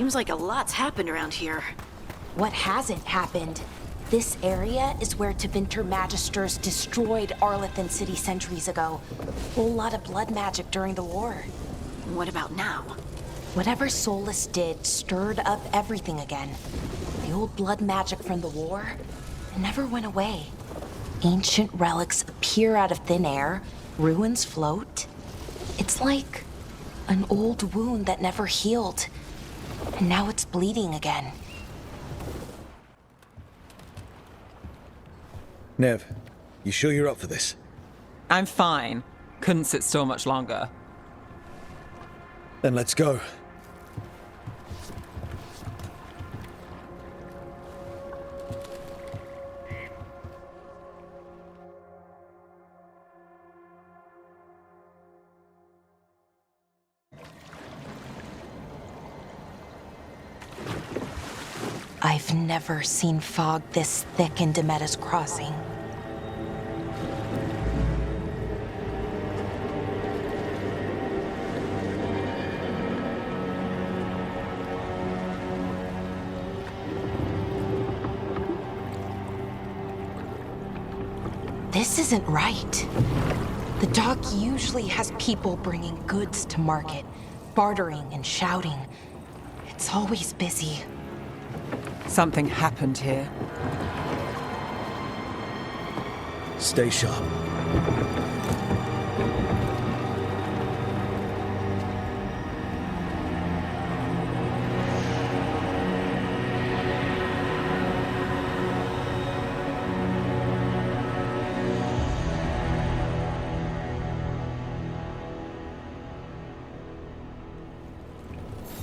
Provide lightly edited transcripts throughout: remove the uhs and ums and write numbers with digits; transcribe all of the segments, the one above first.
Seems like a lot's happened around here. What hasn't happened? This area is where Tevinter Magisters destroyed Arlethan City centuries ago. Whole lot of blood magic during the war. What about now? Whatever Solus did stirred up everything again. The old blood magic from the war, it never went away. Ancient relics appear out of thin air, ruins float. It's like an old wound that never healed, and now it's bleeding again. Nev, you sure you're up for this? I'm fine. Couldn't sit still much longer. Then let's go. I've never seen fog this thick in Demeta's Crossing. This isn't right. The dock usually has people bringing goods to market, bartering and shouting. It's always busy. Something happened here. Stay sharp.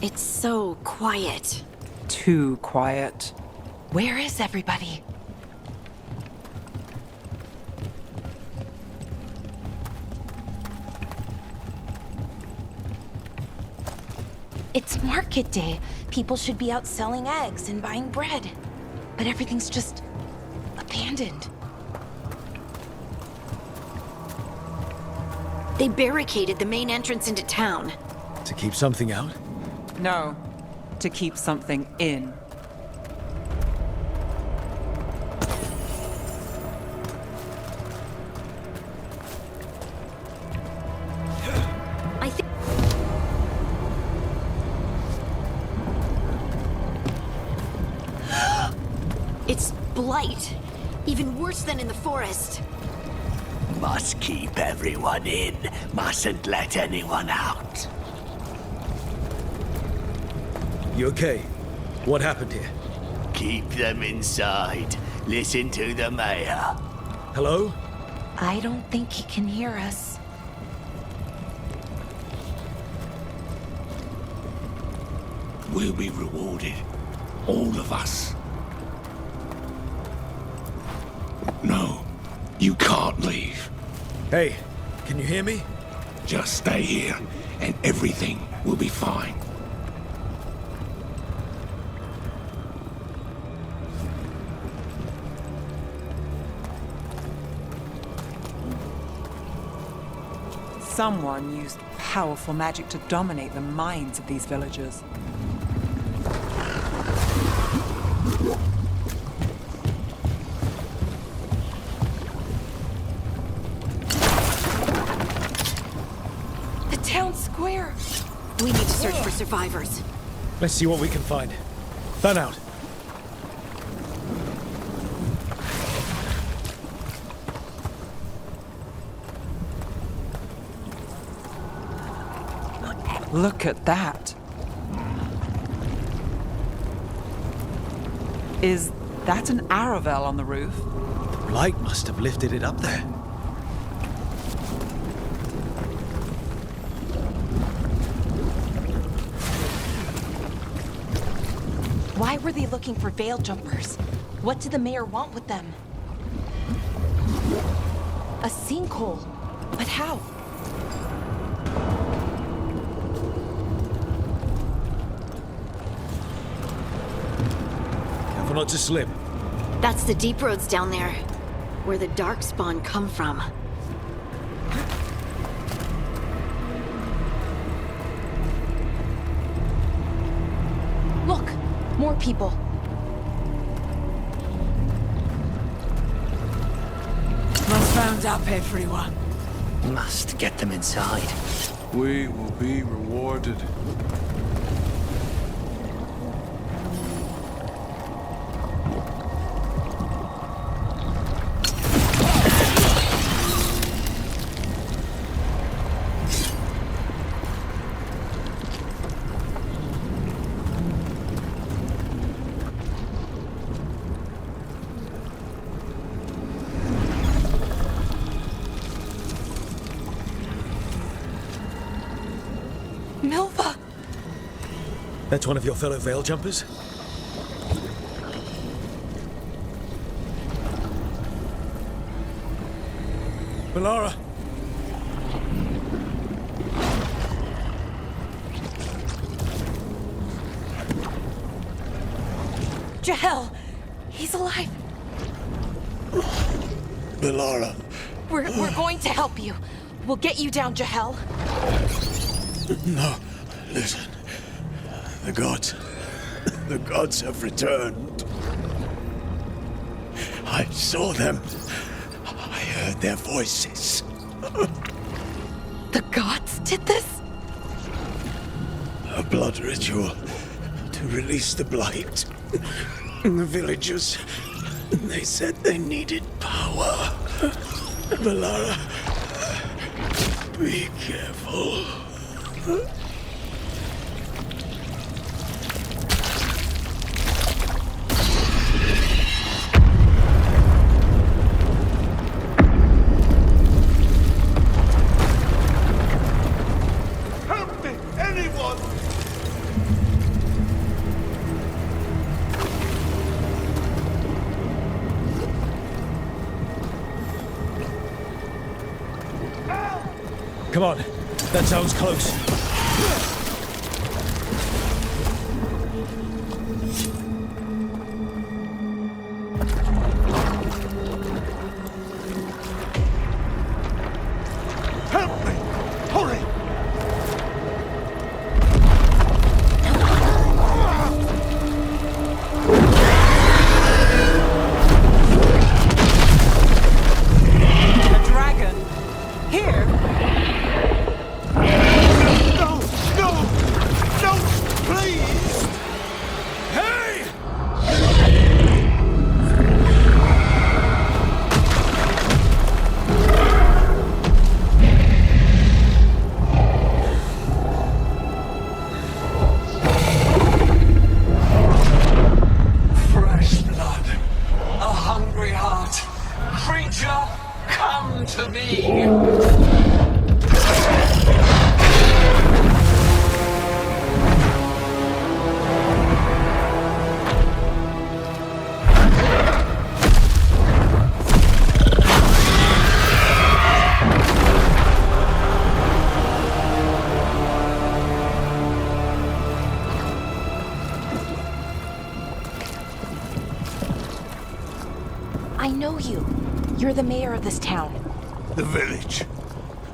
It's so quiet. Too quiet. Where is everybody? It's market day. People should be out selling eggs and buying bread. But everything's just abandoned. They barricaded the main entrance into town. To keep something out? No, to keep something in. I think... It's blight. Even worse than in the forest. Must keep everyone in. Mustn't let anyone out. You okay? What happened here? Keep them inside. Listen to the mayor. Hello? I don't think he can hear us. We'll be rewarded. All of us. No, you can't leave. Hey, can you hear me? Just stay here, and everything will be fine. Someone used powerful magic to dominate the minds of these villagers. The town square! We need to search for survivors. Let's see what we can find. Fan out. Look at that. Is that an Aravel on the roof? Blight must have lifted it up there. Why were they looking for veil jumpers? What did the mayor want with them? A sinkhole. But how? Careful not to slip. That's the deep roads down there, where the darkspawn come from. More people. Must round up everyone. Must get them inside. We will be rewarded. Milva! That's one of your fellow Veil Jumpers? Melara! Jahel! He's alive! Melara, We're going to help you. We'll get you down, Jahel. no. Listen. The gods have returned. I saw them. I heard their voices. The gods did this? A blood ritual to release the blight. The villagers, they said they needed power. Melara, be careful. Help me! Anyone! Come on. That sounds close. Help me! Hurry! A dragon. Here? No! No! No! Please! Hey! Fresh blood, a hungry heart. Creature, come to me. I know you. You're the mayor of this town. The village.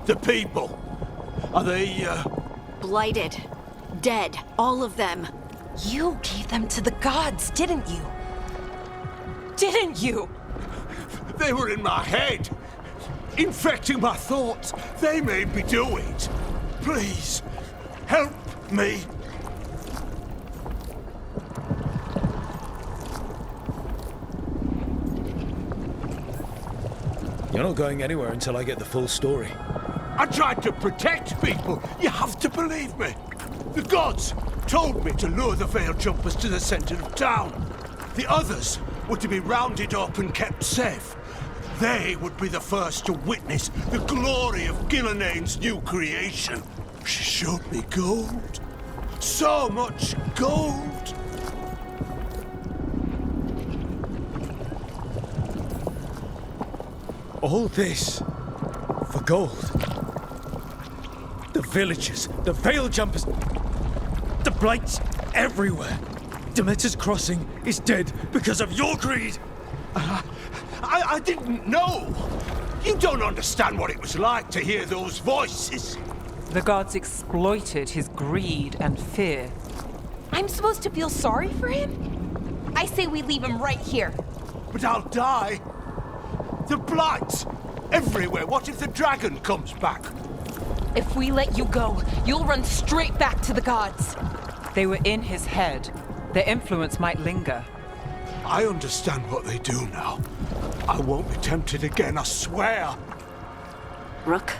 The people. Are they, Blighted. Dead. All of them. You gave them to the gods, didn't you? Didn't you? They were in my head. Infecting my thoughts. They made me do it. Please, help me. You're not going anywhere until I get the full story. I tried to protect people. You have to believe me. The gods told me to lure the Veil Jumpers to the center of town. The others were to be rounded up and kept safe. They would be the first to witness the glory of Gillenane's new creation. She showed me gold. So much gold. All this for gold. The villagers, the Veil Jumpers, the blights everywhere. Demeter's Crossing is dead because of your greed. I didn't know. You don't understand what it was like to hear those voices. The gods exploited his greed and fear. I'm supposed to feel sorry for him? I say we leave him right here. But I'll die. The blights! Everywhere. What if the dragon comes back? If we let you go, you'll run straight back to the gods. They were in his head. Their influence might linger. I understand what they do now. I won't be tempted again, I swear. Rook?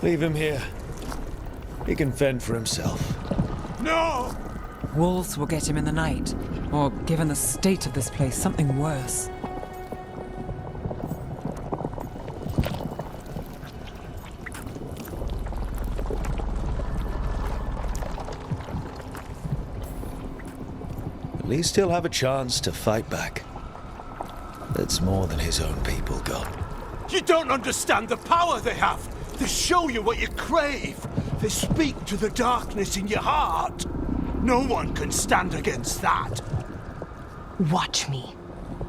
Leave him here. He can fend for himself. No! Wolves will get him in the night. Or, given the state of this place, something worse. At least he'll have a chance to fight back. That's more than his own people got. You don't understand the power they have. They show you what you crave. They speak to the darkness in your heart. No one can stand against that. Watch me.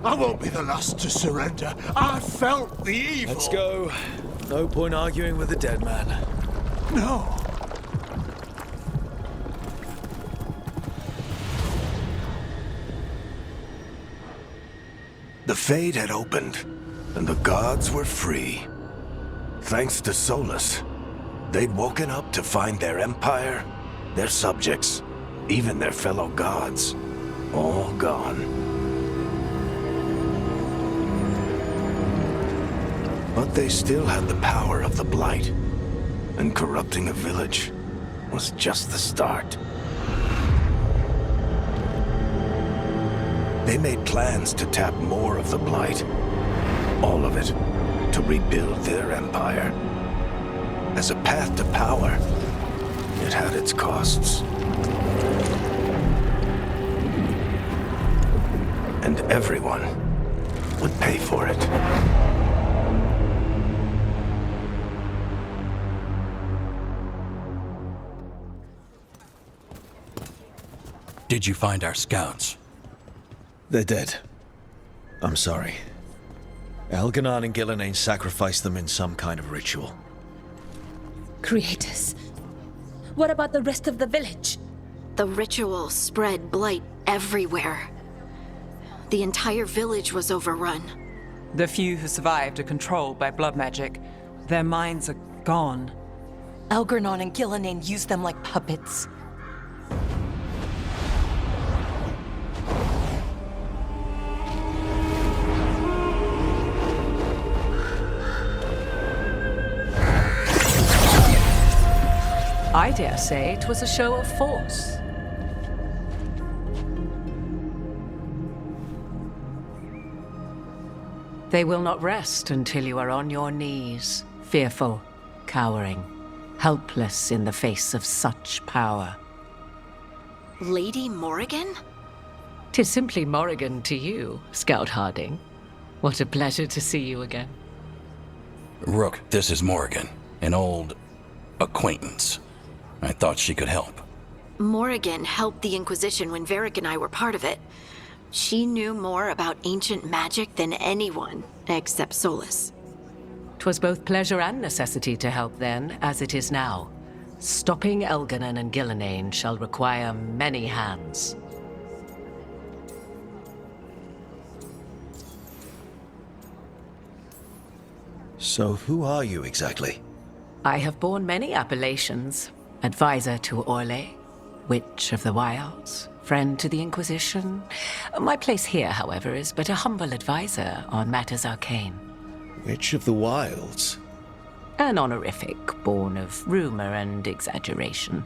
I won't be the last to surrender. I felt the evil. Let's go. No point arguing with the dead man. No. The Fade had opened, and the gods were free. Thanks to Solus, they'd woken up to find their empire, their subjects, even their fellow gods, all gone. But they still had the power of the Blight, and corrupting a village was just the start. They made plans to tap more of the Blight, all of it, to rebuild their empire. As a path to power, it had its costs. And everyone would pay for it. Did you find our scouts? They're dead. I'm sorry. Elganon and Gillenane sacrificed them in some kind of ritual. Creators. What about the rest of the village? The ritual spread blight everywhere. The entire village was overrun. The few who survived are controlled by blood magic. Their minds are gone. Elgernon and Gillenane used them like puppets. I dare say it was a show of force. They will not rest until you are on your knees, fearful, cowering, helpless in the face of such power. Lady Morrigan? 'Tis simply Morrigan to you, Scout Harding. What a pleasure to see you again. Rook, this is Morrigan, an old acquaintance. I thought she could help. Morrigan helped the Inquisition when Varric and I were part of it. She knew more about ancient magic than anyone, except Solus. 'Twas both pleasure and necessity to help then, as it is now. Stopping Elganon and Gillenane shall require many hands. So who are you exactly? I have borne many appellations. Advisor to Orle, Witch of the Wilds, friend to the Inquisition. My place here, however, is but a humble advisor on matters arcane. Witch of the Wilds? An honorific born of rumor and exaggeration.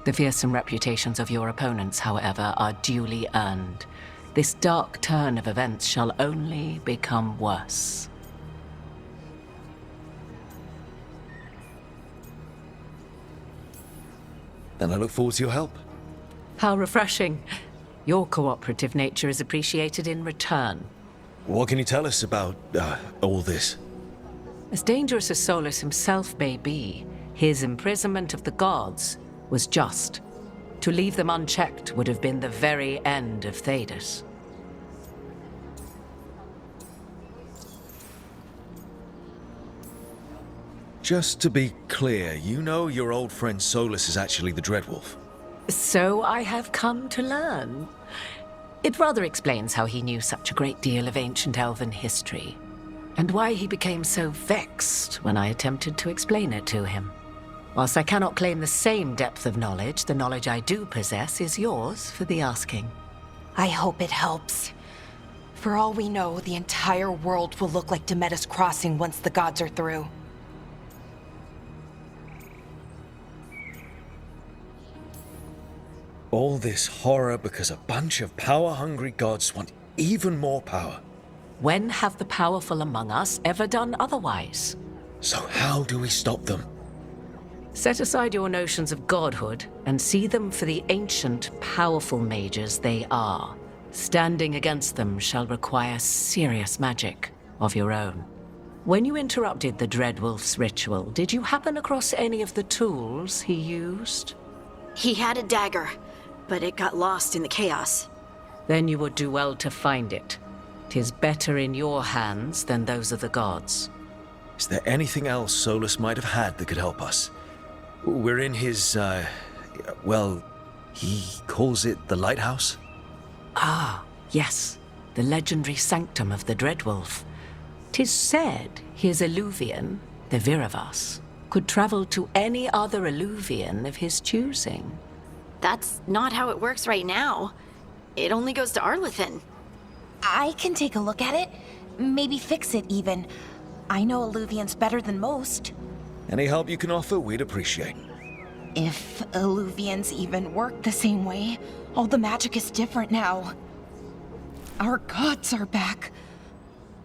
The fearsome reputations of your opponents, however, are duly earned. This dark turn of events shall only become worse. Then I look forward to your help. How refreshing. Your cooperative nature is appreciated in return. What can you tell us about, all this? As dangerous as Solus himself may be, his imprisonment of the gods was just. To leave them unchecked would have been the very end of Thedas. Just to be clear, you know your old friend Solus is actually the Dreadwolf. So I have come to learn. It rather explains how he knew such a great deal of ancient elven history, and why he became so vexed when I attempted to explain it to him. Whilst I cannot claim the same depth of knowledge, the knowledge I do possess is yours for the asking. I hope it helps. For all we know, the entire world will look like Demetus Crossing once the gods are through. All this horror because a bunch of power-hungry gods want even more power. When have the powerful among us ever done otherwise? So how do we stop them? Set aside your notions of godhood and see them for the ancient, powerful mages they are. Standing against them shall require serious magic of your own. When you interrupted the Dreadwolf's ritual, did you happen across any of the tools he used? He had a dagger, but it got lost in the chaos. Then you would do well to find it. 'Tis better in your hands than those of the gods. Is there anything else Solus might have had that could help us? We're in his, well, he calls it the lighthouse? Ah, yes. The legendary sanctum of the Dreadwolf. 'Tis said his Illuvian, the Viravas, could travel to any other Illuvian of his choosing. That's not how it works right now. It only goes to Arlethan. I can take a look at it. Maybe fix it, even. I know Illuvians better than most. Any help you can offer, we'd appreciate. If Illuvians even work the same way, all the magic is different now. Our gods are back.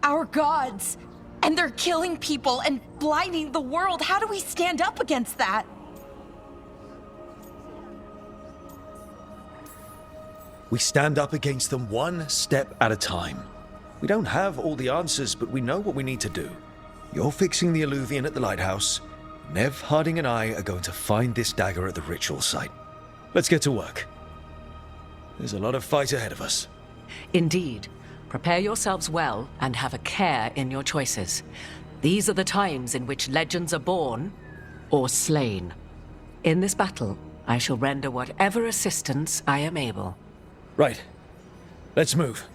Our gods! And they're killing people and blinding the world. How do we stand up against that? We stand up against them one step at a time. We don't have all the answers, but we know what we need to do. You're fixing the Illuvian at the lighthouse. Nev, Harding, and I are going to find this dagger at the ritual site. Let's get to work. There's a lot of fight ahead of us. Indeed. Prepare yourselves well and have a care in your choices. These are the times in which legends are born or slain. In this battle, I shall render whatever assistance I am able. Right. Let's move.